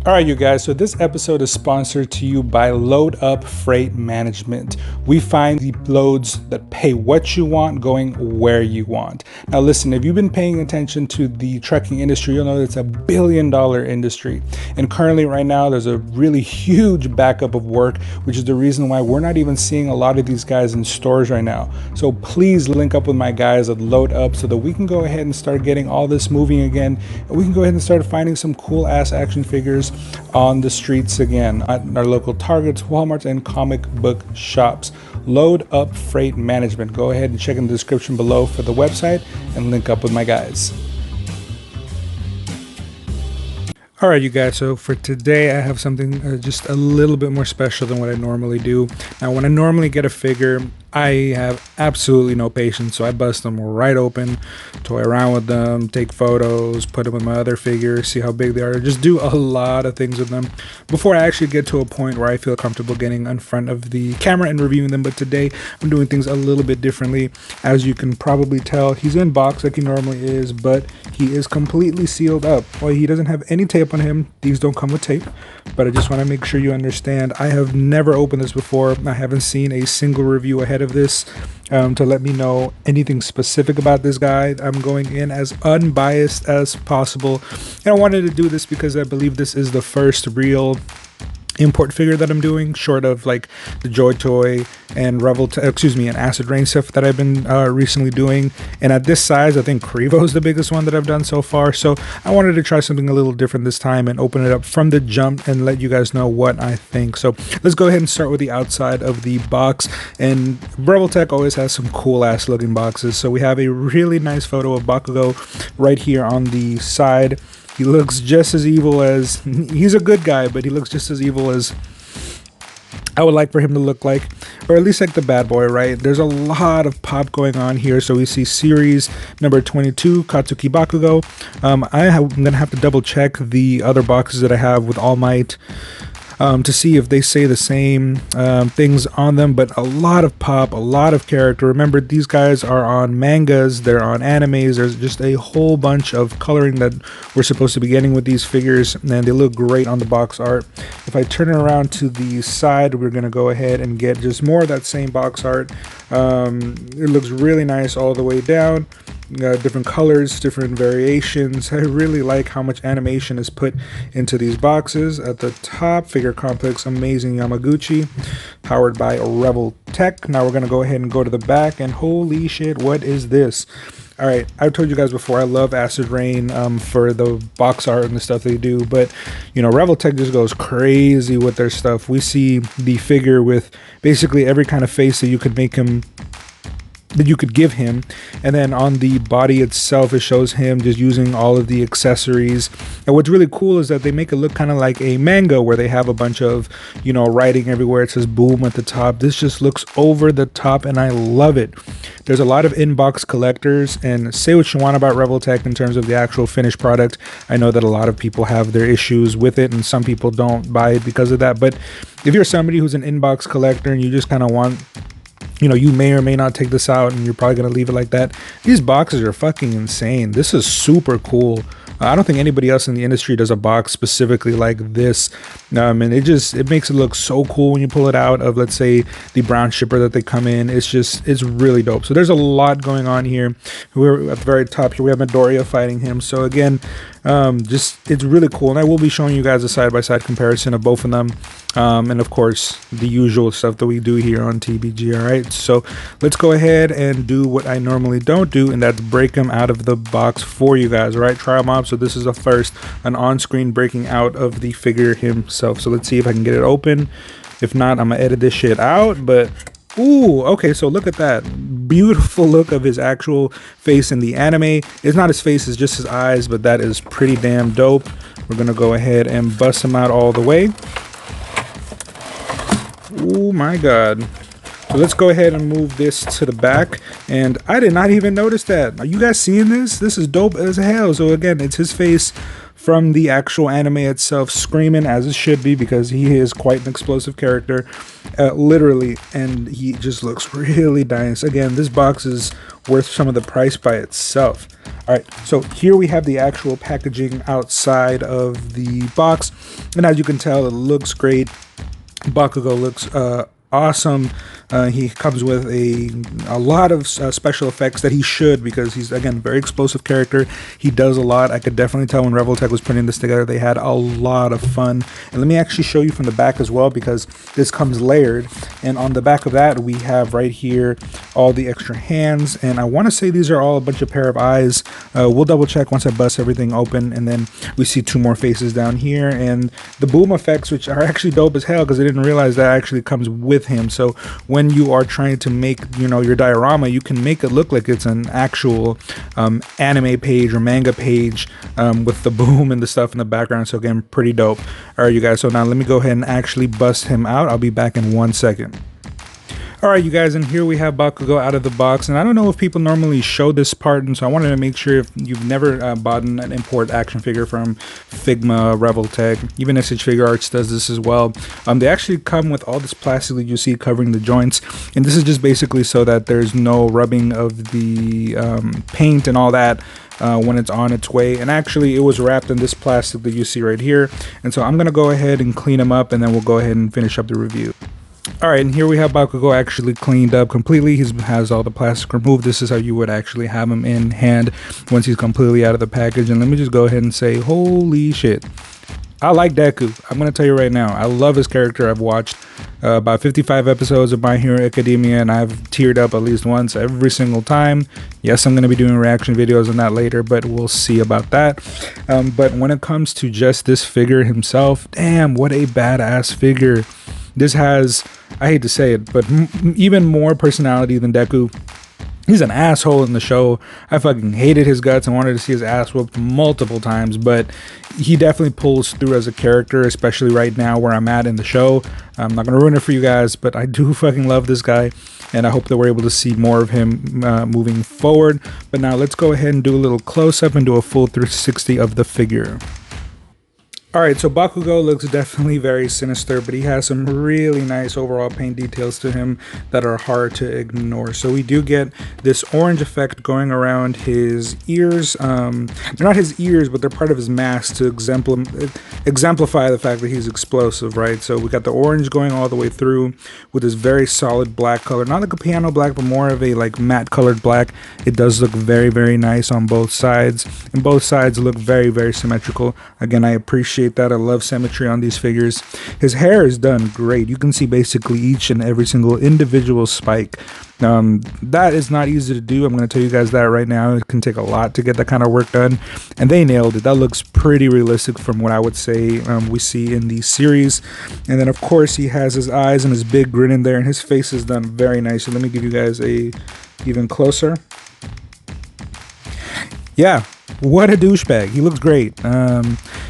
All right, you guys, so this episode is sponsored to you by Load Up Freight Management. We find the loads that pay what you want going where you want. Now listen, if you've been paying attention to the trucking industry, you'll know that it's a billion-dollar industry. And currently right now, there's a really huge backup of work, which is the reason why we're not even seeing a lot of these guys in stores right now. So please link up with my guys at Load Up so that we can go ahead and start getting all this moving again. And we can go ahead and start finding some cool ass action figures on the streets again at our local Targets, Walmarts, and comic book shops. Load Up Freight Management. Go ahead and check in the description below for the website and link up with my guys. All right, you guys, so for today I have something just a little bit more special than what I normally do. Now, when I normally get a figure, I have absolutely no patience, so I bust them right open, toy around with them, take photos, put them with my other figures, see how big they are, just do a lot of things with them before I actually get to a point where I feel comfortable getting in front of the camera and reviewing them. But today I'm doing things a little bit differently. As you can probably tell, he's in box like he normally is, but he is completely sealed up. Well, he doesn't have any tape on him. These don't come with tape, but I just want to make sure you understand I have never opened this before. I haven't seen a single review ahead of this to let me know anything specific about this guy. I'm going in as unbiased as possible, and I wanted to do this because I believe this is the first real import figure that I'm doing, short of like the Joy Toy and Revoltech, and Acid Rain stuff that I've been recently doing. And at this size, I think Crevo is the biggest one that I've done so far. So I wanted to try something a little different this time and open it up from the jump and let you guys know what I think. So let's go ahead and start with the outside of the box. And Revoltech always has some cool ass looking boxes. So we have a really nice photo of Bakugo right here on the side. He looks just as evil as, he's a good guy, but he looks just as evil as I would like for him to look like, or at least like the bad boy, right? There's a lot of pop going on here. So we see series number 22, Katsuki Bakugo. I'm going to have to double check the other boxes that I have with All Might to see if they say the same things on them, but a lot of pop, a lot of character. Remember, these guys are on mangas, they're on animes. There's just a whole bunch of coloring that we're supposed to be getting with these figures, and they look great on the box art. If I turn it around to the side, we're going to go ahead and get just more of that same box art. It looks really nice all the way down. Different colors, different variations. I really like how much animation is put into these boxes. At the top, figure complex, amazing Yamaguchi, powered by Revoltech. Now we're going to go ahead and go to the back, and holy shit, what is this? All right, I've told you guys before, I love Acid Rain for the box art and the stuff they do, but you know, Revoltech just goes crazy with their stuff. We see the figure with basically every kind of face that you could make him, that you could give him, and then on the body itself it shows him just using all of the accessories. And what's really cool is that they make it look kind of like a manga where they have a bunch of, you know, writing everywhere. It says boom at the top. This just looks over the top and I love it. There's a lot of inbox collectors, and say what you want about Revoltech in terms of the actual finished product. I know that a lot of people have their issues with it and some people don't buy it because of that, but if you're somebody who's an inbox collector and you just kind of want, you know, you may or may not take this out and you're probably going to leave it like that, these boxes are fucking insane. This is super cool. I don't think anybody else in the industry does a box specifically like this. And it makes it look so cool when you pull it out of, let's say, the brown shipper that they come in. It's really dope. So there's a lot going on here. We're at the very top here. We have Midoriya fighting him. So again, it's really cool. And I will be showing you guys a side-by-side comparison of both of them. And of course, the usual stuff that we do here on TBG. All right, so let's go ahead and do what I normally don't do, and that's break them out of the box for you guys. All right, try them out. So this is an on-screen breaking out of the figure himself. So let's see if I can get it open. If not, I'm gonna edit this shit out. But ooh, okay, so look at that beautiful look of his actual face in the anime. It's not his face, it's just his eyes, but that is pretty damn dope. We're gonna go ahead and bust him out all the way. Oh my god. So let's go ahead and move this to the back. And I did not even notice that. Are you guys seeing this? This is dope as hell. So again, it's his face from the actual anime itself, screaming as it should be, because he is quite an explosive character, literally, and he just looks really nice. Again, this box is worth some of the price by itself. All right, so here we have the actual packaging outside of the box, and as you can tell, it looks great. Bakugo looks awesome. He comes with a lot of special effects that he should, because he's, again, a very explosive character. He does a lot. I could definitely tell when Revoltech was putting this together, they had a lot of fun. And let me actually show you from the back as well, because this comes layered. And on the back of that, we have right here all the extra hands. And I want to say these are all a bunch of pair of eyes. We'll double check once I bust everything open. And then we see 2 more faces down here. And the boom effects, which are actually dope as hell, because I didn't realize that actually comes with him. So when you are trying to make, your diorama, you can make it look like it's an actual anime page or manga page with the boom and the stuff in the background. So again, pretty dope. All right, you guys, so now let me go ahead and actually bust him out. I'll be back in 1 second. All right, you guys, and here we have Bakugo out of the box, and I don't know if people normally show this part, and so I wanted to make sure, if you've never bought an import action figure from Figma, Revoltech, even Asajj Figure Arts does this as well. They actually come with all this plastic that you see covering the joints, and this is just basically so that there's no rubbing of the paint and all that when it's on its way. And actually, it was wrapped in this plastic that you see right here, and so I'm gonna go ahead and clean them up, and then we'll go ahead and finish up the review. Alright, and here we have Bakugo actually cleaned up completely. He has all the plastic removed. This is how you would actually have him in hand once he's completely out of the package. And let me just go ahead and say, holy shit. I like Deku. I'm going to tell you right now, I love his character. I've watched about 55 episodes of My Hero Academia, and I've teared up at least once every single time. Yes, I'm going to be doing reaction videos on that later, but we'll see about that. But when it comes to just this figure himself, damn, what a badass figure. This has, I hate to say it, but even more personality than Deku. He's an asshole in the show. I fucking hated his guts and wanted to see his ass whooped multiple times, but he definitely pulls through as a character, especially right now where I'm at in the show. I'm not going to ruin it for you guys, but I do fucking love this guy, and I hope that we're able to see more of him moving forward. But now let's go ahead and do a little close-up and do a full 360 of the figure. Alright, so Bakugo looks definitely very sinister, but he has some really nice overall paint details to him that are hard to ignore. So we do get this orange effect going around his ears. They're not his ears, but they're part of his mask to exemplify the fact that he's explosive, right? So we got the orange going all the way through with this very solid black color. Not like a piano black, but more of a like matte colored black. It does look very, very nice on both sides, and both sides look very, very symmetrical. Again, I appreciate that. I love symmetry on these figures. His hair is done great. You can see basically each and every single individual spike. That is not easy to do. I'm going to tell you guys that right now. It can take a lot to get that kind of work done, and they nailed it. That looks pretty realistic from what I would say we see in the series. And then of course he has his eyes and his big grin in there, and his face is done very nice. So let me give you guys a even closer. Yeah, what a douchebag. He looks great.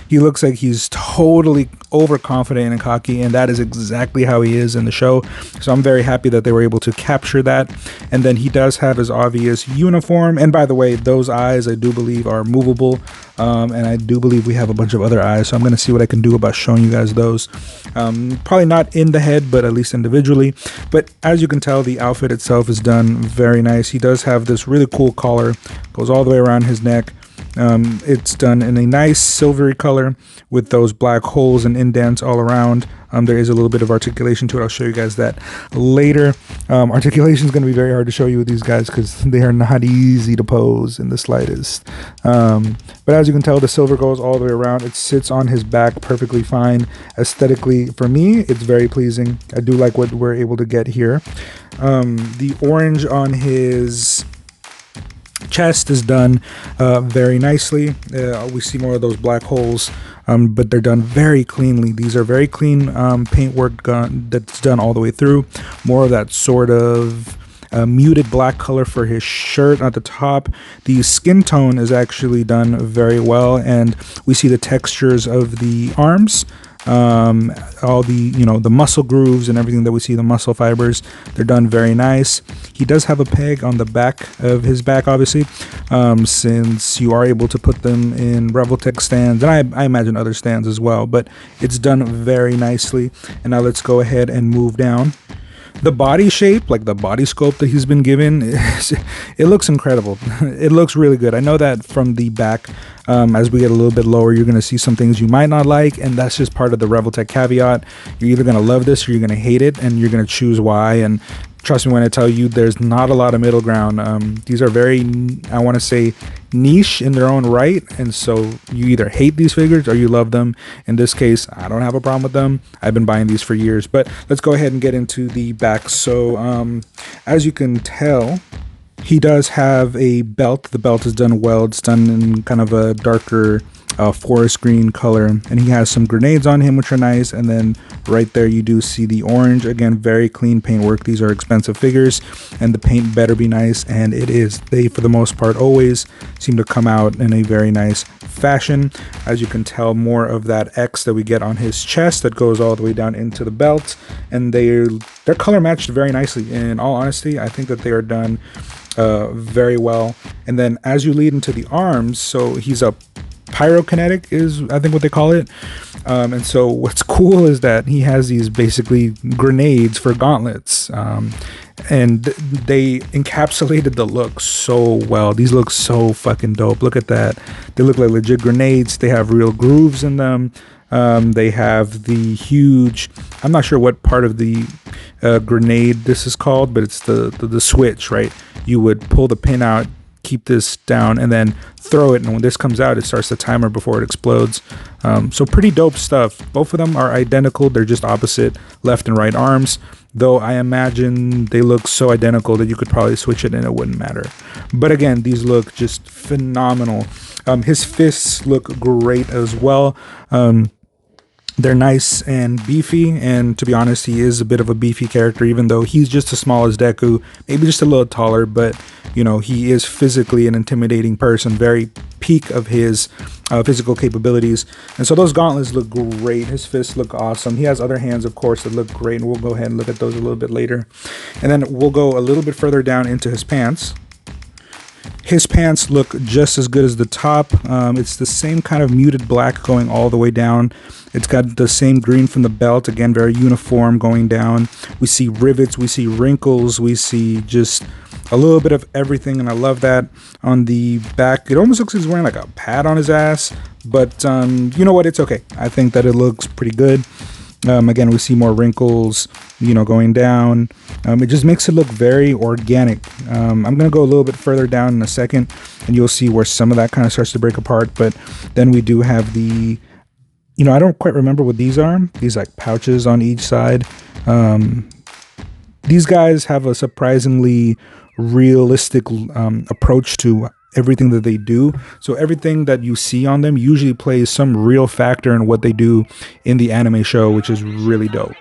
He looks like he's totally overconfident and cocky, and that is exactly how he is in the show. So I'm very happy that they were able to capture that. And then he does have his obvious uniform. And by the way, those eyes I do believe are movable. And I do believe we have a bunch of other eyes. So I'm going to see what I can do about showing you guys those. Probably not in the head, but at least individually. But as you can tell, the outfit itself is done very nice. He does have this really cool collar, goes all the way around his neck. It's done in a nice silvery color with those black holes and indents all around. There is a little bit of articulation to it. I'll show you guys that later. Articulation is going to be very hard to show you with these guys because they are not easy to pose in the slightest. But as you can tell, the silver goes all the way around. It sits on his back perfectly fine. Aesthetically, for me, it's very pleasing. I do like what we're able to get here. The orange on his chest is done very nicely. We see more of those black holes, but they're done very cleanly. These are very clean paint work that's done all the way through. More of that sort of muted black color for his shirt at the top. The skin tone is actually done very well, and we see the textures of the arms. All the, the muscle grooves and everything that we see, the muscle fibers, they're done very nice. He does have a peg on the back of his back, obviously, since you are able to put them in Revoltech stands, and I imagine other stands as well, but it's done very nicely. And now let's go ahead and move down. The body shape, like the body sculpt that he's been given, it looks incredible. It looks really good. I know that from the back, as we get a little bit lower, you're going to see some things you might not like, and that's just part of the Revoltech caveat. You're either going to love this or you're going to hate it, and you're going to choose why. And trust me when I tell you, there's not a lot of middle ground. These are very, I want to say, niche in their own right, and so you either hate these figures or you love them. In this case, I don't have a problem with them. I've been buying these for years. But let's go ahead and get into the back. So as you can tell, he does have a belt. The belt is done well. It's done in kind of a darker forest green color, and he has some grenades on him, which are nice. And then right there you do see the orange. Again, very clean paint work. These are expensive figures, and the paint better be nice, and it is. They, for the most part, always seem to come out in a very nice fashion. As you can tell, more of that X that we get on his chest that goes all the way down into the belt, and they're color matched very nicely. In all honesty, I think that they are done very well. And then as you lead into the arms, so he's a Pyrotechnic is, I think, what they call it. And so what's cool is that he has these basically grenades for gauntlets. And they encapsulated the look so well. These look so fucking dope. Look at that. They look like legit grenades. They have real grooves in them. They have the huge, I'm not sure what part of the grenade this is called, but it's the switch, right? You would pull the pin out, keep this down, and then throw it, and when this comes out, it starts the timer before it explodes. So pretty dope stuff. Both of them are identical. They're just opposite left and right arms, though I imagine they look so identical that you could probably switch it and it wouldn't matter. But again, these look just phenomenal. His fists look great as well. They're nice and beefy, and to be honest, he is a bit of a beefy character, even though he's just as small as Deku, maybe just a little taller, but he is physically an intimidating person, very peak of his physical capabilities. And so those gauntlets look great. His fists look awesome. He has other hands, of course, that look great, and we'll go ahead and look at those a little bit later. And then we'll go a little bit further down into his pants. His pants look just as good as the top. It's the same kind of muted black going all the way down. It's got the same green from the belt, again, very uniform going down. We see rivets, we see wrinkles, we see just a little bit of everything, and I love that. On the back, it almost looks like he's wearing like a pad on his ass, but you know what, it's okay. I think that it looks pretty good. Again, we see more wrinkles, going down. It just makes it look very organic. I'm going to go a little bit further down in a second, and you'll see where some of that kind of starts to break apart. But then we do have the, I don't quite remember what these are. These like pouches on each side. These guys have a surprisingly realistic approach to everything that they do. So everything that you see on them usually plays some real factor in what they do in the anime show, which is really dope.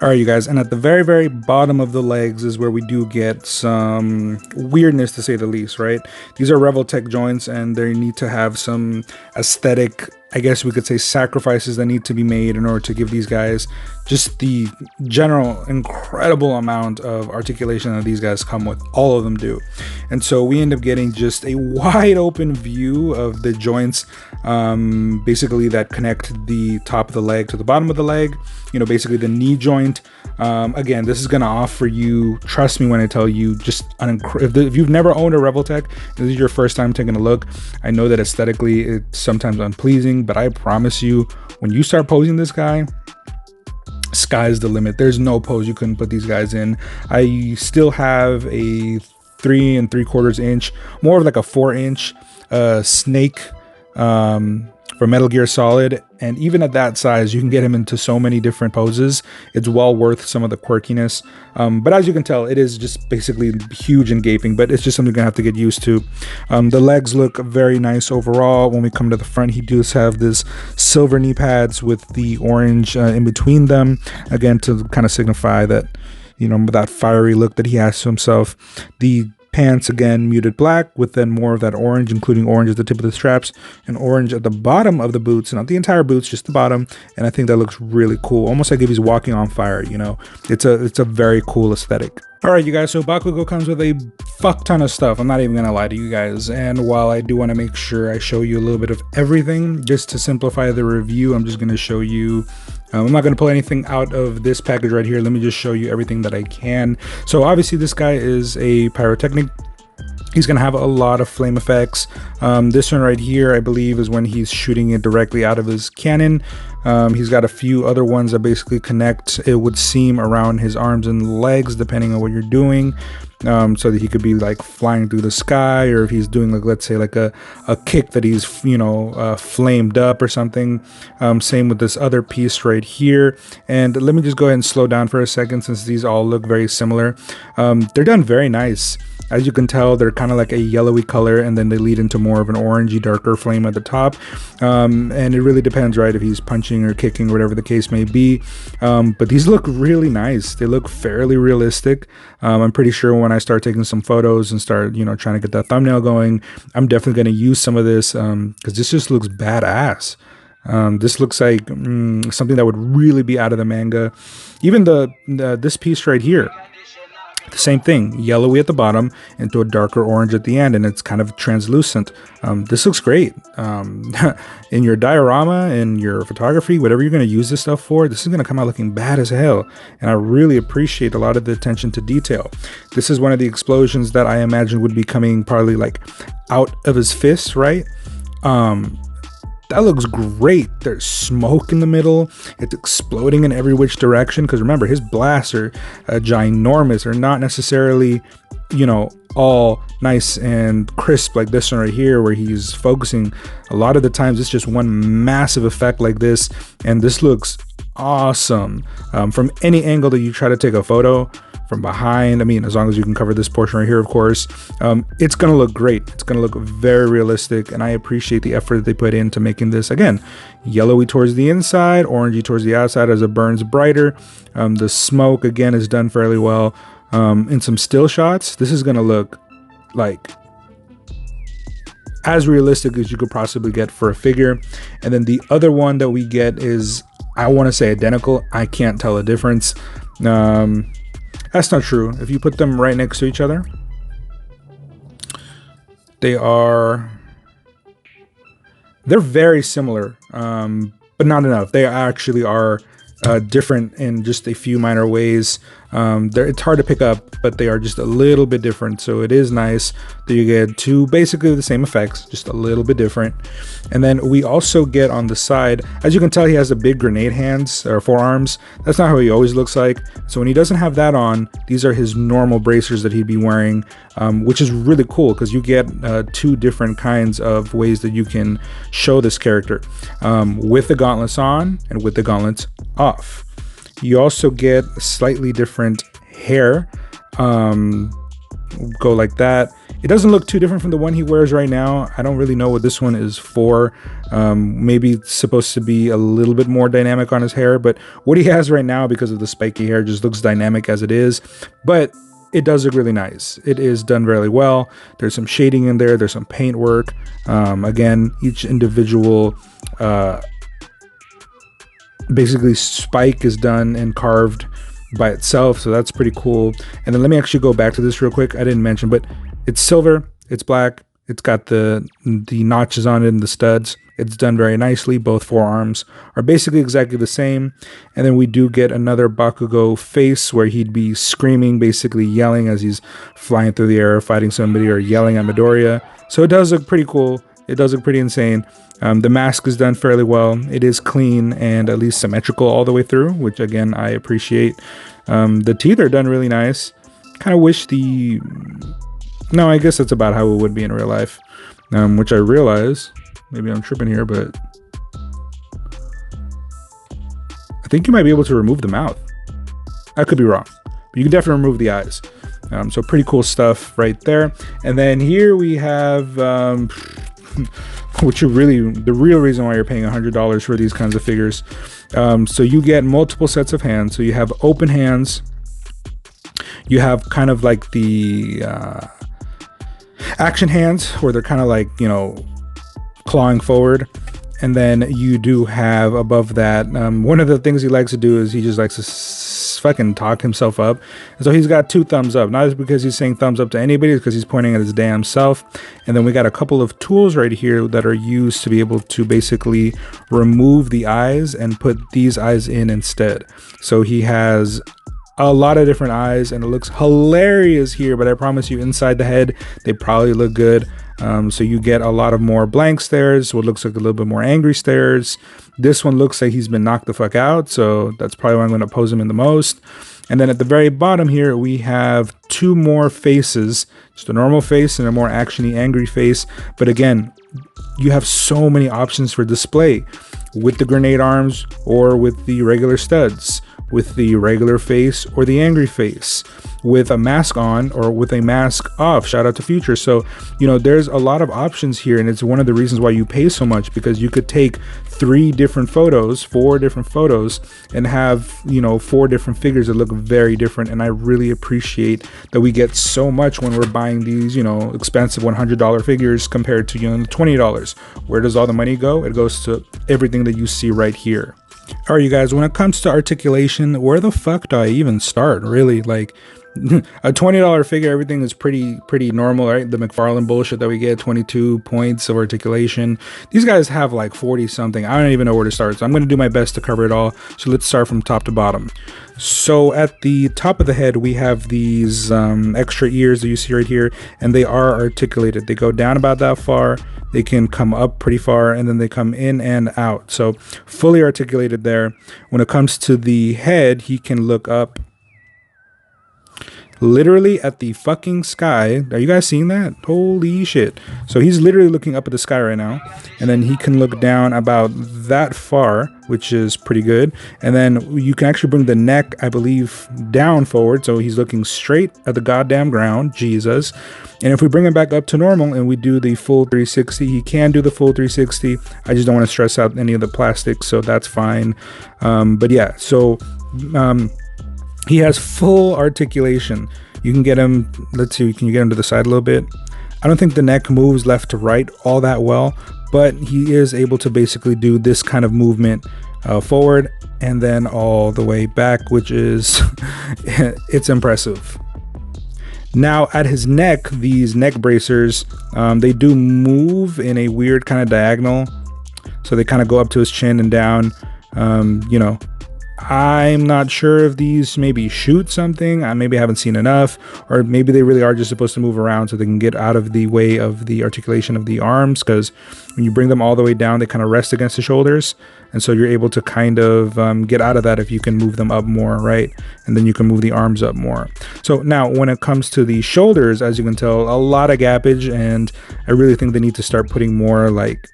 All right, you guys, and at the very, very bottom of the legs is where we do get some weirdness, to say the least, right? These are Revoltech joints, and they need to have some aesthetic, I guess we could say, sacrifices that need to be made in order to give these guys just the general incredible amount of articulation that these guys come with. All of them do. And so we end up getting just a wide open view of the joints, basically that connect the top of the leg to the bottom of the leg, basically the knee joint. Again, this is going to offer you, trust me when I tell you, just if you've never owned a Revoltech, this is your first time taking a look. I know that aesthetically it's sometimes unpleasing, but I promise you, when you start posing this guy, sky's the limit. There's no pose you couldn't put these guys in. I still have a 3 3/4 inch, more of like a 4-inch snake for Metal Gear Solid, and even at that size you can get him into so many different poses. It's well worth some of the quirkiness, but as you can tell, it is just basically huge and gaping, but it's just something you're gonna have to get used to. The legs look very nice overall. When we come to the front, he does have this silver knee pads with the orange in between them, again to kind of signify that that fiery look that he has to himself. The Pants, again, muted black with then more of that orange, including orange at the tip of the straps and orange at the bottom of the boots, not the entire boots, just the bottom. And I think that looks really cool, almost like if he's walking on fire, you know. It's a very cool aesthetic. All right, you guys, so Bakugo comes with a fuck ton of stuff. I'm not even gonna lie to you guys. And while I do want to make sure I show you a little bit of everything, just to simplify the review, I'm just gonna show you, I'm not gonna pull anything out of this package right here. Let me just show you everything that I can. So obviously this guy is a Pyrotechnic. He's gonna have a lot of flame effects. This one right here, I believe, is when he's shooting it directly out of his cannon. He's got a few other ones that basically connect, it would seem, around his arms and legs, depending on what you're doing. So that he could be like flying through the sky, or if he's doing, like, let's say like a kick that he's, you know, flamed up or something. Same with this other piece right here. And let me just go ahead and slow down for a second, since these all look very similar. They're done very nice. As you can tell, they're kind of like a yellowy color, and then they lead into more of an orangey, darker flame at the top. And it really depends, right, if he's punching or kicking or whatever the case may be. But these look really nice. They look fairly realistic. I'm pretty sure when I start taking some photos and start, you know, trying to get that thumbnail going, I'm definitely going to use some of this, because this just looks badass. This looks like something that would really be out of the manga. Even this piece right here, the same thing, yellowy at the bottom into a darker orange at the end, and it's kind of translucent. This looks great. In your diorama, in your photography, whatever you're going to use this stuff for, this is going to come out looking bad as hell. And I really appreciate a lot of the attention to detail. This is one of the explosions that I imagine would be coming probably like out of his fist, right? That looks great. There's smoke in the middle. It's exploding in every which direction. Because remember, his blasts are ginormous. They're not necessarily, you know, all nice and crisp like this one right here, where he's focusing. A lot of the times it's just one massive effect like this. And this looks awesome. From any angle that you try to take a photo, from behind, I mean, as long as you can cover this portion right here, of course, it's gonna look great. It's gonna look very realistic, and I appreciate the effort that they put into making this, again, yellowy towards the inside, orangey towards the outside as it burns brighter. The smoke, again, is done fairly well. In some still shots, this is gonna look like as realistic as you could possibly get for a figure. And then the other one that we get is, I want to say identical. I can't tell a difference. That's not true. If you put them right next to each other, they're very similar, but not enough. They actually are different in just a few minor ways. It's hard to pick up, but they are just a little bit different. So it is nice that you get two basically the same effects, just a little bit different. And then we also get on the side, as you can tell, he has the big grenade hands or forearms. That's not how he always looks like. So when he doesn't have that on, these are his normal bracers that he'd be wearing, which is really cool because you get two different kinds of ways that you can show this character, with the gauntlets on and with the gauntlets off. You also get slightly different hair, go like that. It doesn't look too different from the one he wears right now. I don't really know what this one is for. Maybe it's supposed to be a little bit more dynamic on his hair, but what he has right now, because of the spiky hair, just looks dynamic as it is. But it does look really nice. It is done very well. There's some shading in there. There's some paint work. Again, each individual basically spike is done and carved by itself, so that's pretty cool. And then let me actually go back to this real quick. I didn't mention, but it's silver, it's black, it's got the notches on it and the studs. It's done very nicely. Both forearms are basically exactly the same. And then we do get another Bakugo face where he'd be screaming, basically yelling as he's flying through the air, fighting somebody, or yelling at Midoriya. So it does look pretty cool. It does look pretty insane. The mask is done fairly well. It is clean and at least symmetrical all the way through, which again, I appreciate. The teeth are done really nice. Kind of wish no, I guess that's about how it would be in real life, which I realize, maybe I'm tripping here, but I think you might be able to remove the mouth. I could be wrong, but you can definitely remove the eyes. So pretty cool stuff right there. And then here we have, the real reason why you're paying $100 for these kinds of figures. So you get multiple sets of hands. So you have open hands. You have kind of like the action hands, where they're kind of like, you know, clawing forward. And then you do have above that, one of the things he likes to do is he just likes to fucking talk himself up. And so he's got 2 thumbs up, not because he's saying thumbs up to anybody, it's because he's pointing at his damn self. And then we got a couple of tools right here that are used to be able to basically remove the eyes and put these eyes in instead. So he has a lot of different eyes, and it looks hilarious here, but I promise you inside the head they probably look good. So you get a lot of more blank stares, what looks like a little bit more angry stares. This one looks like he's been knocked the fuck out, so that's probably why I'm going to pose him in the most. And then at the very bottom here we have 2 more faces, just a normal face and a more actiony angry face. But again, you have so many options for display with the grenade arms or with the regular studs, with the regular face or the angry face, with a mask on or with a mask off. Shout out to Future. So, you know, there's a lot of options here, and it's one of the reasons why you pay so much, because you could take 3 different photos, 4 different photos, and have, you know, 4 different figures that look very different. And I really appreciate that we get so much when we're buying these, you know, expensive $100 figures compared to, you know, $20. Where does all the money go? It goes to everything that you see right here. All right, you guys, when it comes to articulation, where the fuck do I even start? Really, like, a $20 figure, everything is pretty normal, right? The McFarlane bullshit that we get, 22 points of articulation. These guys have like 40 something. I don't even know where to start, so I'm going to do my best to cover it all. So let's start from top to bottom. So at the top of the head, we have these extra ears that you see right here, and they are articulated. They go down about that far, they can come up pretty far, and then they come in and out. So fully articulated there. When it comes to the head, he can look up literally at the fucking sky. Are you guys seeing that? Holy shit. So he's literally looking up at the sky right now, and then he can look down about that far, which is pretty good. And then you can actually bring the neck, I believe, down forward, so he's looking straight at the goddamn ground. Jesus. And if we bring him back up to normal and we do the full 360, he can do the full 360. I just don't want to stress out any of the plastics, so that's fine. But yeah, so he has full articulation. You can get him, let's see, can you get him to the side a little bit? I don't think the neck moves left to right all that well, but he is able to basically do this kind of movement forward and then all the way back, which is, it's impressive. Now at his neck, these neck bracers, they do move in a weird kind of diagonal. So they kind of go up to his chin and down, you know. I'm not sure if these maybe shoot something. I maybe haven't seen enough, or maybe they really are just supposed to move around so they can get out of the way of the articulation of the arms, because when you bring them all the way down, they kind of rest against the shoulders, and so you're able to kind of get out of that if you can move them up more, right? And then you can move the arms up more. So now when it comes to the shoulders, as you can tell, a lot of gappage, and I really think they need to start putting more like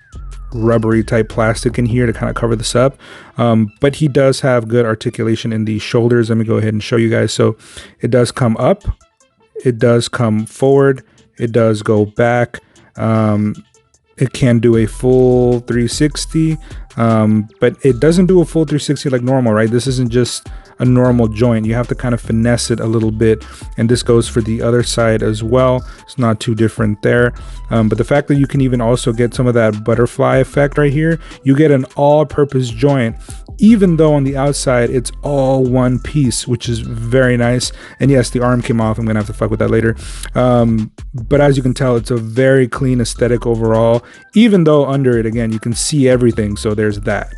rubbery type plastic in here to kind of cover this up. But he does have good articulation in the shoulders. Let me go ahead and show you guys. So it does come up, it does come forward, it does go back. It can do a full 360, but it doesn't do a full 360 like normal, right? This isn't just a normal joint. You have to kind of finesse it a little bit, and this goes for the other side as well. It's not too different there, but the fact that you can even also get some of that butterfly effect right here, you get an all-purpose joint, even though on the outside it's all one piece, which is very nice. And yes, the arm came off. I'm gonna have to fuck with that later, but as you can tell, it's a very clean aesthetic overall, even though under it, again, you can see everything. So there's that.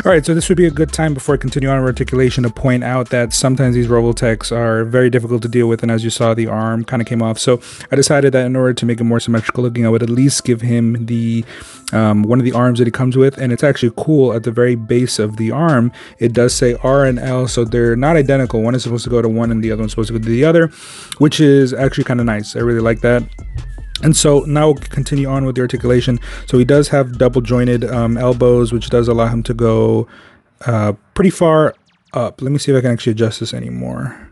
All right, so this would be a good time before I continue on with articulation to point out that sometimes these Revoltechs are very difficult to deal with, and as you saw, the arm kind of came off. So I decided that in order to make it more symmetrical looking, I would at least give him the one of the arms that he comes with, and it's actually cool. At the very base of the arm, it does say R and L, so they're not identical. One is supposed to go to one and the other one's supposed to go to the other, which is actually kind of nice. I really like that. And so now we'll continue on with the articulation. So he does have double jointed elbows, which does allow him to go pretty far up. Let me see if I can actually adjust this anymore.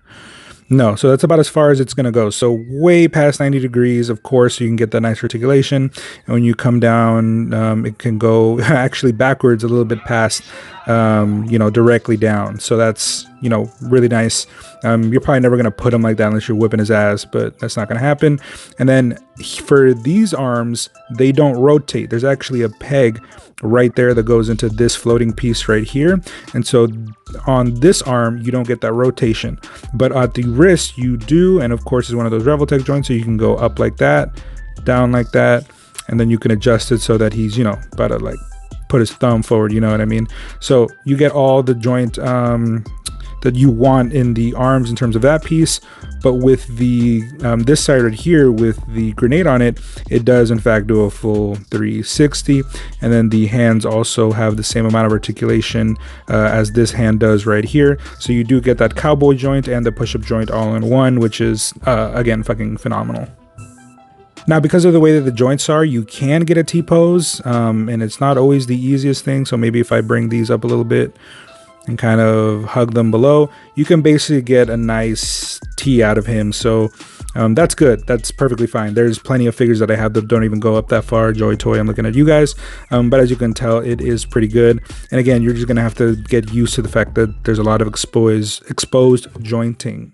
No, so that's about as far as it's going to go. So way past 90 degrees, of course, you can get that nice articulation. And when you come down, it can go actually backwards a little bit past you know, directly down. So that's, you know, really nice. You're probably never going to put him like that unless you're whipping his ass, but that's not going to happen. And then for these arms, they don't rotate. There's actually a peg right there that goes into this floating piece right here. And so on this arm, you don't get that rotation, but at the wrist you do. And of course, it's one of those Revoltech joints, so you can go up like that, down like that, and then you can adjust it so that he's, you know, about to like put his thumb forward, you know what I mean? So you get all the joint that you want in the arms in terms of that piece. But with the this side right here with the grenade on it, it does in fact do a full 360. And then the hands also have the same amount of articulation as this hand does right here. So you do get that cowboy joint and the push-up joint all in one, which is again fucking phenomenal. Now, because of the way that the joints are, you can get a T-pose, and it's not always the easiest thing. So maybe if I bring these up a little bit and kind of hug them below, you can basically get a nice T out of him. So that's good. That's perfectly fine. There's plenty of figures that I have that don't even go up that far. Joy Toy, I'm looking at you guys. But as you can tell, it is pretty good. And again, you're just going to have to get used to the fact that there's a lot of exposed jointing.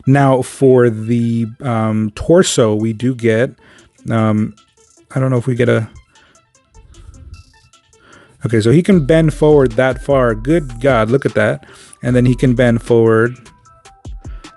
Now for the torso, we do get, I don't know if we get a, okay, so he can bend forward that far. Good God, look at that. And then he can bend forward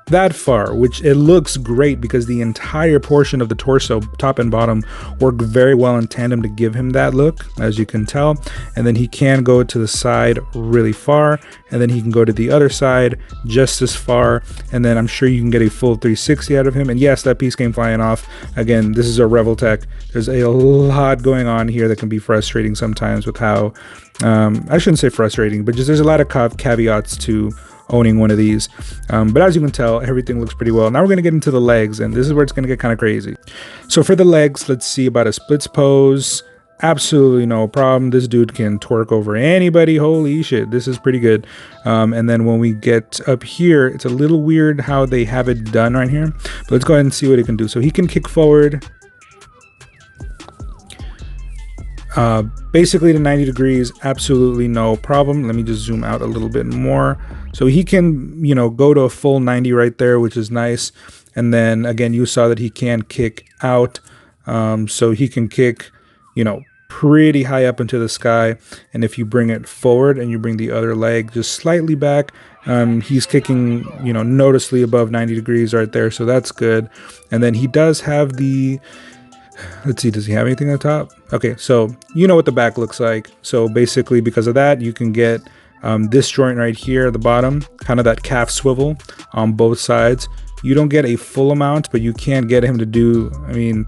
that far, which it looks great because the entire portion of the torso, top and bottom, work very well in tandem to give him that look, as you can tell. And then he can go to the side really far, and then he can go to the other side just as far, and then I'm sure you can get a full 360 out of him. And yes, that piece came flying off. Again, this is a Revoltech. There's a lot going on here that can be frustrating sometimes with how, I shouldn't say frustrating, but just there's a lot of caveats to owning one of these, but as you can tell, everything looks pretty well. Now we're going to get into the legs, and this is where it's going to get kind of crazy. So for the legs, let's see about a splits pose. Absolutely no problem. This dude can twerk over anybody. Holy shit, this is pretty good. And then when we get up here, it's a little weird how they have it done right here, but let's go ahead and see what he can do. So he can kick forward basically to 90 degrees, absolutely no problem. Let me just zoom out a little bit more. So he can, you know, go to a full 90 right there, which is nice. And then again, you saw that he can kick out. So he can kick, you know, pretty high up into the sky. And if you bring it forward and you bring the other leg just slightly back, he's kicking, you know, noticeably above 90 degrees right there. So that's good. And then he does have the, let's see, does he have anything on top? Okay, so you know what the back looks like. So basically because of that, you can get this joint right here at the bottom, kind of that calf swivel on both sides. You don't get a full amount, but you can get him to do, I mean,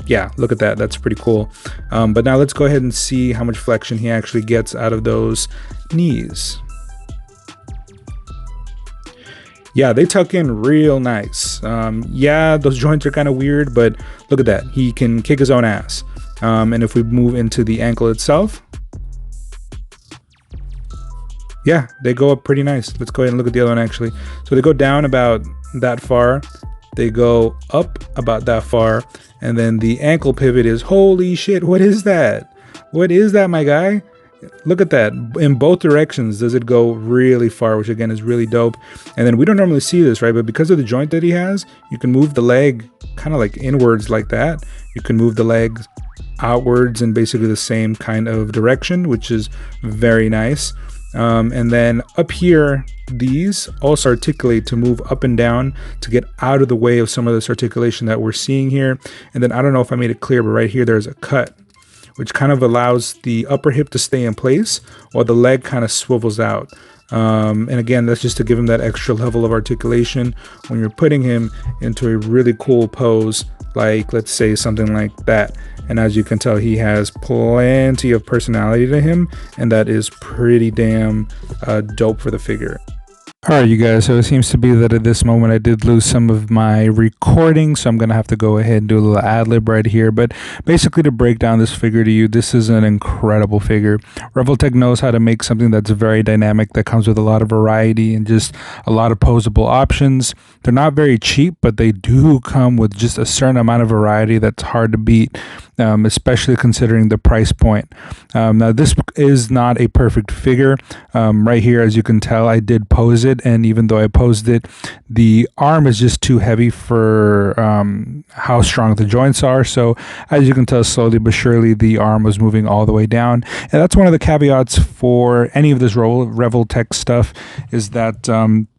yeah, look at that. That's pretty cool. But now let's go ahead and see how much flexion he actually gets out of those knees. Yeah, they tuck in real nice. Yeah, those joints are kind of weird, but look at that. He can kick his own ass. And if we move into the ankle itself, yeah, they go up pretty nice. Let's go ahead and look at the other one actually. So they go down about that far. They go up about that far. And then the ankle pivot is, holy shit, what is that? What is that, my guy? Look at that. In both directions does it go really far, which again is really dope. And then we don't normally see this, right? But because of the joint that he has, you can move the leg kind of like inwards like that. You can move the legs outwards in basically the same kind of direction, which is very nice. And then up here, these also articulate to move up and down to get out of the way of some of this articulation that we're seeing here. And then I don't know if I made it clear, but right here there's a cut, which kind of allows the upper hip to stay in place while the leg kind of swivels out. And again, that's just to give him that extra level of articulation when you're putting him into a really cool pose, like let's say something like that. And as you can tell, he has plenty of personality to him, and that is pretty damn dope for the figure. All right, you guys, so it seems to be that at this moment I did lose some of my recording, so I'm going to have to go ahead and do a little ad-lib right here. But basically, to break down this figure to you, this is an incredible figure. Revoltech knows how to make something that's very dynamic, that comes with a lot of variety and just a lot of posable options. They're not very cheap, but they do come with just a certain amount of variety that's hard to beat. especially considering the price point. Now, this is not a perfect figure. Right here, as you can tell, I did pose it, and even though I posed it, the arm is just too heavy for how strong the joints are. So as you can tell, slowly but surely, the arm was moving all the way down. And that's one of the caveats for any of this Revoltech stuff, is that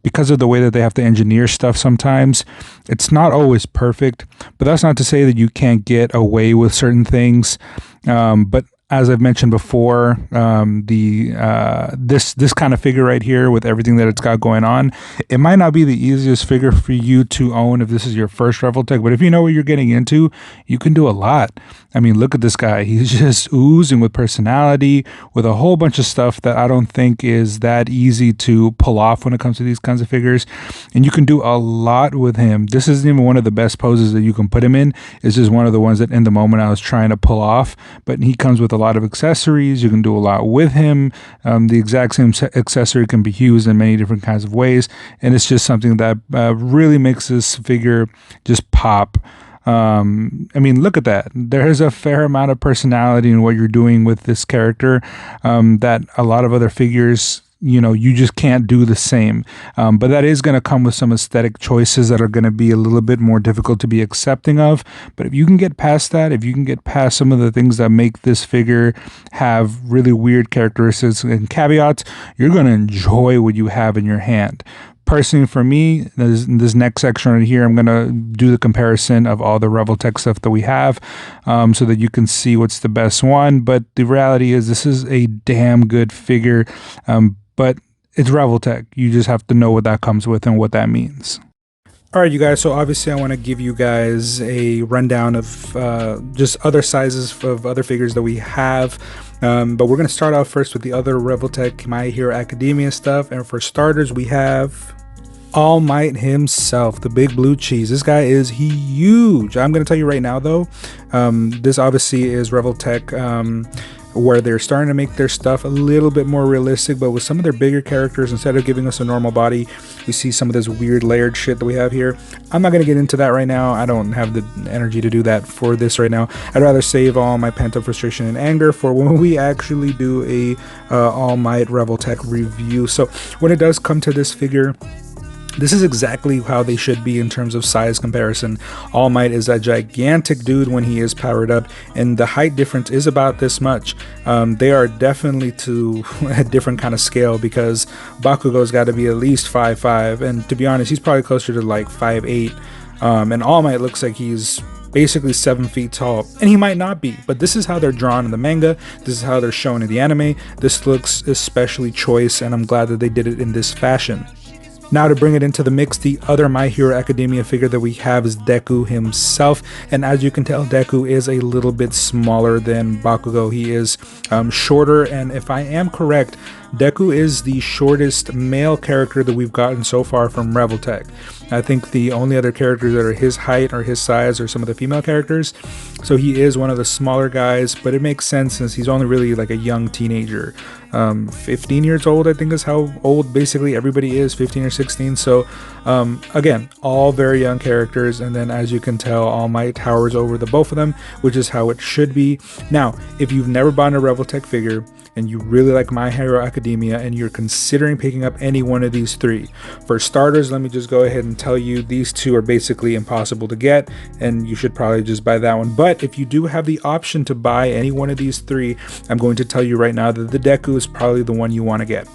because of the way that they have to engineer stuff sometimes, it's not always perfect. But that's not to say that you can't get away with certain things. But as I've mentioned before, this kind of figure right here, with everything that it's got going on, it might not be the easiest figure for you to own if this is your first Revoltech, but if you know what you're getting into, you can do a lot. I mean, look at this guy. He's just oozing with personality, with a whole bunch of stuff that I don't think is that easy to pull off when it comes to these kinds of figures. And you can do a lot with him. This isn't even one of the best poses that you can put him in. It's just one of the ones that in the moment I was trying to pull off, but he comes with a lot of accessories. You can do a lot with him. The exact same accessory can be used in many different kinds of ways, and it's just something that really makes this figure just pop. I mean, look at that. There's a fair amount of personality in what you're doing with this character that a lot of other figures, you just can't do the same. But that is going to come with some aesthetic choices that are going to be a little bit more difficult to be accepting of. But if you can get past that, if you can get past some of the things that make this figure have really weird characteristics and caveats, you're going to enjoy what you have in your hand. Personally, for me, this next section right here, I'm going to do the comparison of all the Revoltech stuff that we have so that you can see what's the best one. But the reality is this is a damn good figure, but it's Revoltech. You just have to know what that comes with and what that means. All right, you guys, so obviously I want to give you guys a rundown of just other sizes of other figures that we have. But we're going to start off first with the other Revoltech My Hero Academia stuff. And for starters, we have All Might himself, the big blue cheese. This guy is huge. I'm going to tell you right now, though, this obviously is Revoltech, where they're starting to make their stuff a little bit more realistic, but with some of their bigger characters, instead of giving us a normal body, we see some of this weird layered shit that we have here. I'm not going to get into that right now. I don't have the energy to do that for this right now. I'd rather save all my pent-up frustration and anger for when we actually do a All Might Revoltech review. So when it does come to this figure, this is exactly how they should be in terms of size comparison. All Might is a gigantic dude when he is powered up, and the height difference is about this much. They are definitely to a different kind of scale, because Bakugo's got to be at least 5'5", and to be honest, he's probably closer to like 5'8". And All Might looks like he's basically 7 feet tall, and he might not be, but this is how they're drawn in the manga. This is how they're shown in the anime. This looks especially choice, and I'm glad that they did it in this fashion. Now, to bring it into the mix, the other My Hero Academia figure that we have is Deku himself. And as you can tell, Deku is a little bit smaller than Bakugo. He is shorter, and if I am correct, Deku is the shortest male character that we've gotten so far from Revoltech. I think the only other characters that are his height or his size are some of the female characters. So he is one of the smaller guys, but it makes sense since he's only really like a young teenager. 15 years old, I think, is how old basically everybody is, 15 or 16. So again, all very young characters, and then as you can tell, All Might towers over the both of them, which is how it should be. Now, if you've never bought a Revoltech figure and you really like My Hero Academia and you're considering picking up any one of these three, for starters, let me just go ahead and tell you these two are basically impossible to get, and you should probably just buy that one. But if you do have the option to buy any one of these three, I'm going to tell you right now that the Deku is probably the one you want to get.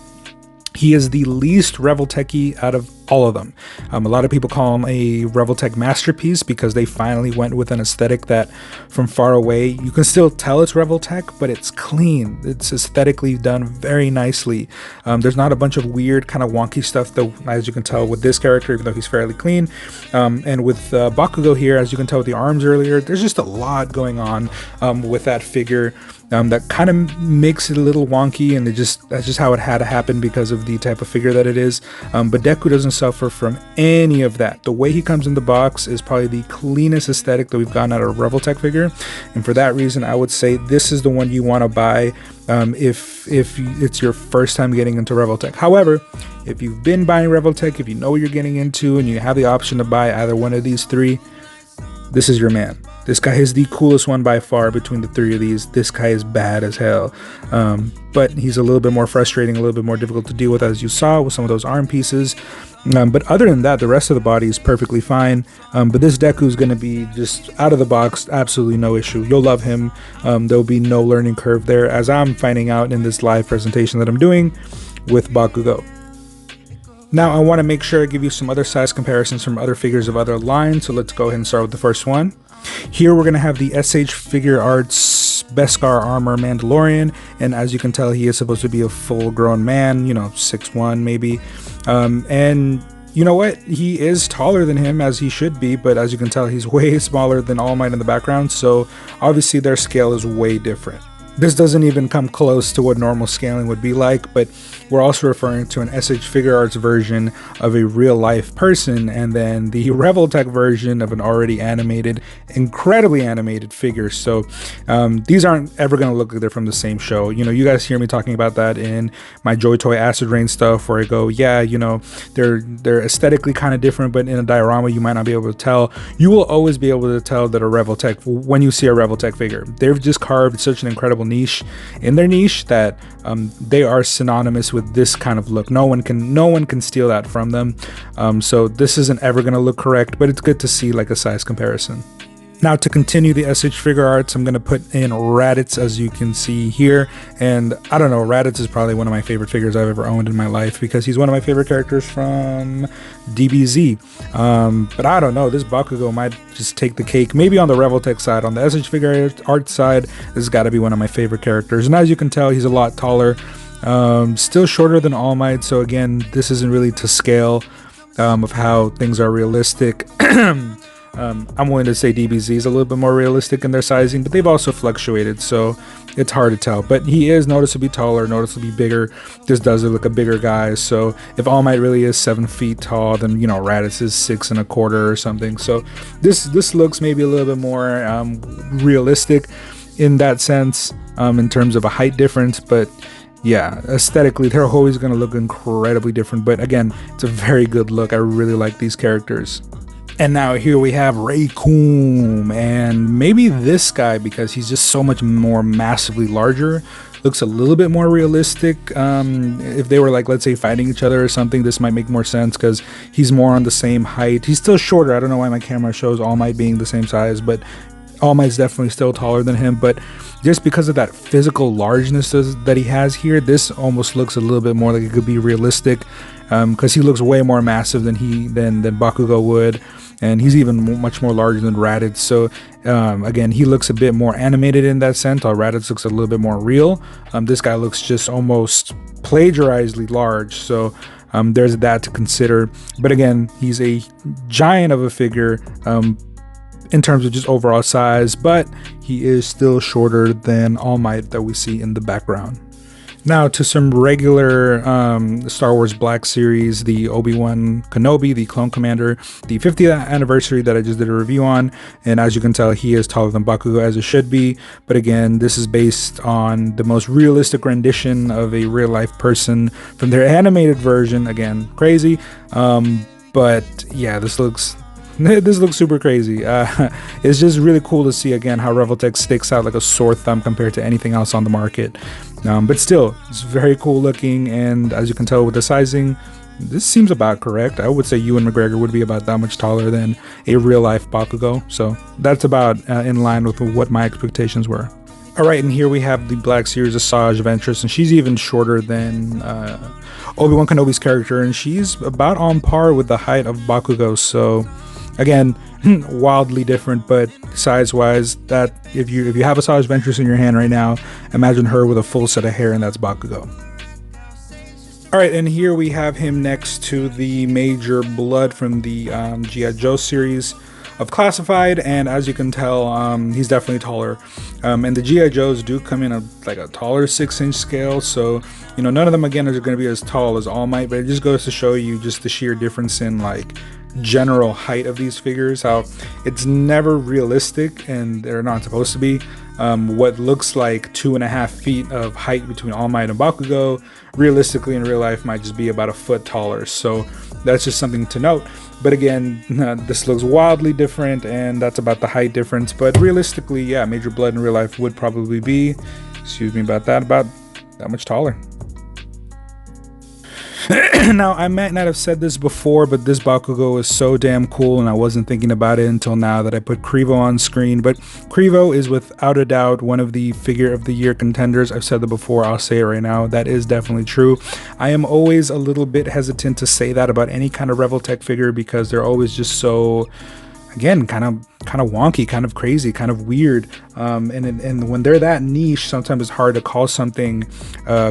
He is the least Revoltech-y out of all of them. A lot of people call him a Revoltech masterpiece because they finally went with an aesthetic that from far away, you can still tell it's Revoltech, but it's clean. It's aesthetically done very nicely. There's not a bunch of weird kind of wonky stuff that, as you can tell with this character, even though he's fairly clean. And with Bakugo here, as you can tell with the arms earlier, there's just a lot going on with that figure. That kind of makes it a little wonky, and that's just how it had to happen because of the type of figure that it is. But Deku doesn't suffer from any of that. The way he comes in the box is probably the cleanest aesthetic that we've gotten out of a Revoltech figure, and for that reason, I would say this is the one you want to buy if it's your first time getting into Revoltech. However, if you've been buying Revoltech, if you know what you're getting into, and you have the option to buy either one of these three, this is your man. This guy is the coolest one by far between the three of these. This guy is bad as hell. But he's a little bit more frustrating, a little bit more difficult to deal with, as you saw with some of those arm pieces. But other than that, the rest of the body is perfectly fine. But this Deku is going to be just out of the box, absolutely no issue. You'll love him. There'll be no learning curve there, as I'm finding out in this live presentation that I'm doing with Bakugo. Now I want to make sure I give you some other size comparisons from other figures of other lines, so let's go ahead and start with the first one. Here we're going to have the Asajj Figure Arts Beskar Armor Mandalorian, and as you can tell, he is supposed to be a full-grown man, 6'1" maybe, and you know what, he is taller than him, as he should be, but as you can tell, he's way smaller than All Might in the background, so obviously their scale is way different. This doesn't even come close to what normal scaling would be like, but we're also referring to an Asajj Figure Arts version of a real-life person, and then the Revoltech version of an already animated, incredibly animated figure. So these aren't ever going to look like they're from the same show. You guys hear me talking about that in my Joy Toy Acid Rain stuff, where I go, yeah, they're aesthetically kind of different, but in a diorama you might not be able to tell. You will always be able to tell that a Revoltech, when you see a Revoltech figure, they've just carved such an incredible niche in their niche that they are synonymous with this kind of look. No one can steal that from them. So this isn't ever going to look correct, but it's good to see like a size comparison. Now to continue the Asajj Figure Arts, I'm going to put in Raditz, as you can see here. And I don't know, Raditz is probably one of my favorite figures I've ever owned in my life, because he's one of my favorite characters from DBZ. But I don't know, this Bakugo might just take the cake. Maybe on the Revoltech side. On the Asajj Figure Arts side, this has got to be one of my favorite characters. And as you can tell, he's a lot taller. Still shorter than All Might, so again, this isn't really to scale of how things are realistic. I'm willing to say DBZ is a little bit more realistic in their sizing, but they've also fluctuated, so it's hard to tell. But he is noticeably taller, noticeably bigger. This does look like a bigger guy, so if All Might really is 7 feet tall, then Raditz is 6 1/4 or something. So this looks maybe a little bit more realistic in that sense, in terms of a height difference, but yeah, aesthetically, they're always going to look incredibly different. But again, it's a very good look. I really like these characters. And now here we have Reiku, and maybe this guy, because he's just so much more massively larger, looks a little bit more realistic. If they were like, let's say, fighting each other or something, this might make more sense because he's more on the same height. He's still shorter. I don't know why my camera shows All Might being the same size, but All Might's definitely still taller than him. But just because of that physical largeness that he has here, this almost looks a little bit more like it could be realistic, because he looks way more massive than Bakugo would, and he's even much more larger than Raditz. So again, he looks a bit more animated in that sense, while Raditz looks a little bit more real. This guy looks just almost plagiarizedly large, so there's that to consider. But again, he's a giant of a figure in terms of just overall size, but he is still shorter than All Might that we see in the background. Now to some regular Star Wars Black Series, the Obi-Wan Kenobi, the Clone Commander, the 50th anniversary that I just did a review on, and as you can tell, he is taller than Bakugo, as it should be. But again, this is based on the most realistic rendition of a real-life person from their animated version. Again, crazy, but yeah, this looks super crazy. It's just really cool to see again how Revoltech sticks out like a sore thumb compared to anything else on the market. But still, it's very cool looking, and as you can tell with the sizing, this seems about correct. I would say Ewan McGregor would be about that much taller than a real-life Bakugo, so that's about in line with what my expectations were. Alright, and here we have the Black Series Asajj Ventress, and she's even shorter than Obi-Wan Kenobi's character, and she's about on par with the height of Bakugo, so again, wildly different, but size-wise, that if you have Asajj Ventress in your hand right now, imagine her with a full set of hair, and that's Bakugo. Alright, and here we have him next to the Major Blood from the G.I. Joe series of Classified, and as you can tell, he's definitely taller. And the G.I. Joes do come in like a taller 6-inch scale, so none of them again are going to be as tall as All Might, but it just goes to show you just the sheer difference in like general height of these figures, how it's never realistic, and they're not supposed to be. What looks like 2.5 feet of height between All Might and Bakugo, realistically in real life might just be about a foot taller. So that's just something to note. But again, this looks wildly different, and that's about the height difference. But realistically, yeah, Major Blood in real life would probably be, excuse me about that much taller. Now, I might not have said this before, but this Bakugo is so damn cool, and I wasn't thinking about it until now that I put Krivo on screen. But Krivo is without a doubt one of the figure of the year contenders. I've said that before, I'll say it right now. That is definitely true. I am always a little bit hesitant to say that about any kind of Revoltech figure because they're always just so, again, kind of wonky, kind of crazy, kind of weird, and when they're that niche, sometimes it's hard to call something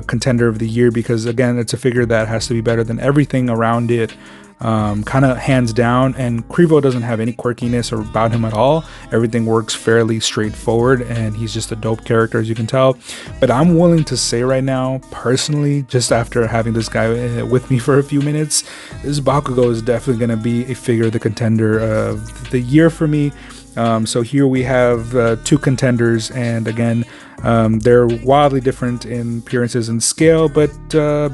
contender of the year because, again, it's a figure that has to be better than everything around it, kind of hands down. And Krivo doesn't have any quirkiness about him at all. Everything works fairly straightforward, and he's just a dope character, as you can tell. But I'm willing to say right now, personally, just after having this guy with me for a few minutes, this Bakugo is definitely going to be a figure of the contender of the year for me. So here we have two contenders, and again, they're wildly different in appearances and scale, but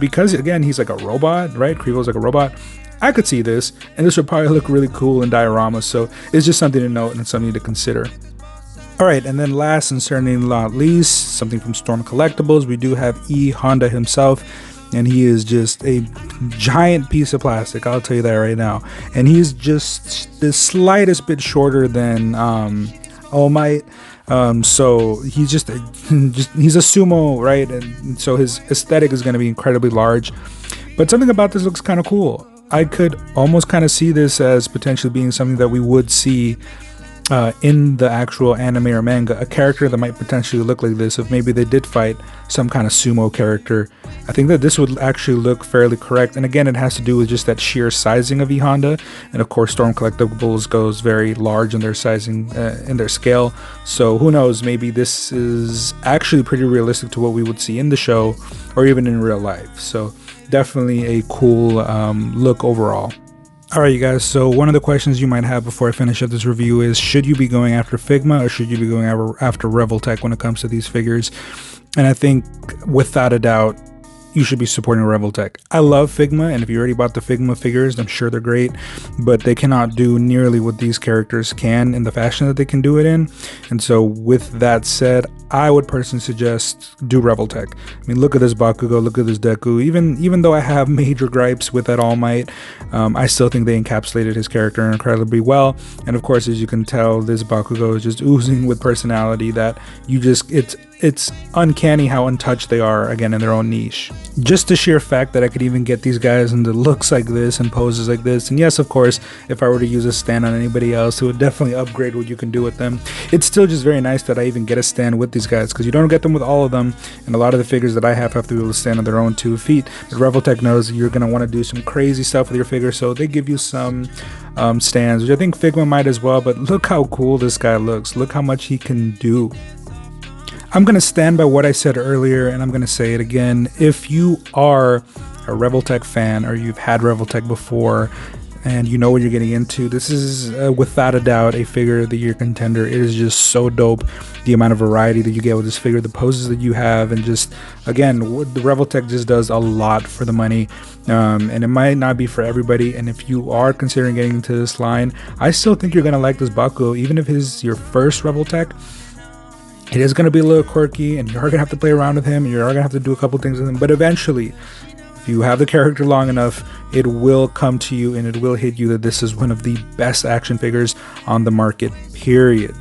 because, again, he's like a robot, right? Krivo's like a robot. I could see this, and this would probably look really cool in dioramas, so it's just something to note and something to consider. Alright, and then last and certainly not least, something from Storm Collectibles, we do have E. Honda himself, and he is just a giant piece of plastic, I'll tell you that right now. And he's just the slightest bit shorter than All Might. So he's he's a sumo, right? And so his aesthetic is going to be incredibly large. But something about this looks kind of cool. I could almost kind of see this as potentially being something that we would see in the actual anime or manga, a character that might potentially look like this if maybe they did fight some kind of sumo character. I think that this would actually look fairly correct, and again, it has to do with just that sheer sizing of E Honda, and of course Storm Collectibles goes very large in their sizing, in their scale, so who knows, maybe this is actually pretty realistic to what we would see in the show or even in real life. So definitely a cool look overall. Alright, you guys, so one of the questions you might have before I finish up this review is, should you be going after Figma or should you be going after Revoltech when it comes to these figures? And I think, without a doubt, you should be supporting Revoltech. I love Figma, and if you already bought the Figma figures, I'm sure they're great, but they cannot do nearly what these characters can in the fashion that they can do it in. And so with that said, I would personally suggest do Revoltech. I mean, look at this Bakugo, look at this Deku. Even though I have major gripes with that All Might, I still think they encapsulated his character incredibly well. And of course, as you can tell, this Bakugo is just oozing with personality that you just, it's uncanny how untouched they are, again, in their own niche. Just the sheer fact that I could even get these guys into looks like this and poses like this, and yes, of course, if I were to use a stand on anybody else, it would definitely upgrade what you can do with them. It's still just very nice that I even get a stand with these guys, because you don't get them with all of them, and a lot of the figures that I have to be able to stand on their own 2 feet. But Revoltech knows you're going to want to do some crazy stuff with your figure, so they give you some stands, which I think Figma might as well, but look how cool this guy looks. Look how much he can do. I'm going to stand by what I said earlier, and I'm going to say it again. If you are a Revoltech fan, or you've had Revoltech before, and you know what you're getting into, this is without a doubt a figure of the year contender. It is just so dope, the amount of variety that you get with this figure, the poses that you have, and just, again, the Revoltech just does a lot for the money, and it might not be for everybody. And if you are considering getting into this line, I still think you're going to like this Bakugo, even if it's your first Revoltech. It is going to be a little quirky, and you are going to have to play around with him, and you are going to have to do a couple things with him, but eventually, if you have the character long enough, it will come to you, and it will hit you that this is one of the best action figures on the market, period.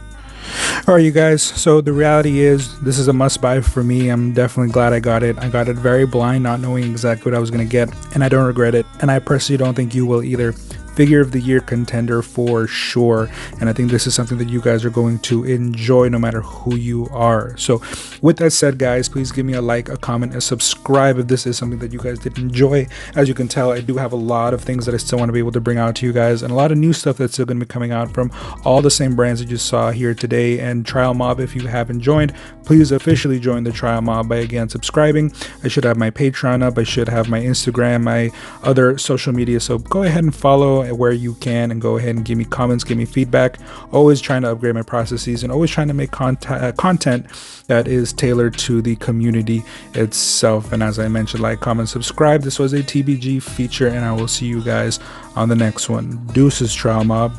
Alright, you guys, so the reality is, this is a must-buy for me. I'm definitely glad I got it. I got it very blind, not knowing exactly what I was going to get, and I don't regret it, and I personally don't think you will either. Figure of the year contender for sure, and I think this is something that you guys are going to enjoy no matter who you are. So with that said, guys, please give me a like, a comment, a subscribe if this is something that you guys did enjoy. As you can tell, I do have a lot of things that I still want to be able to bring out to you guys, and a lot of new stuff that's still going to be coming out from all the same brands that you saw here today. And Trial Mob, if you haven't joined, please officially join the Trial Mob by, again, subscribing. I should have my Patreon up, I should have my Instagram, my other social media, so go ahead and follow where you can, and go ahead and give me comments, give me feedback. Always trying to upgrade my processes and always trying to make content that is tailored to the community itself. And as I mentioned, like, comment, subscribe. This was a TBG feature, and I will see you guys on the next one. Deuces, Trial Mob.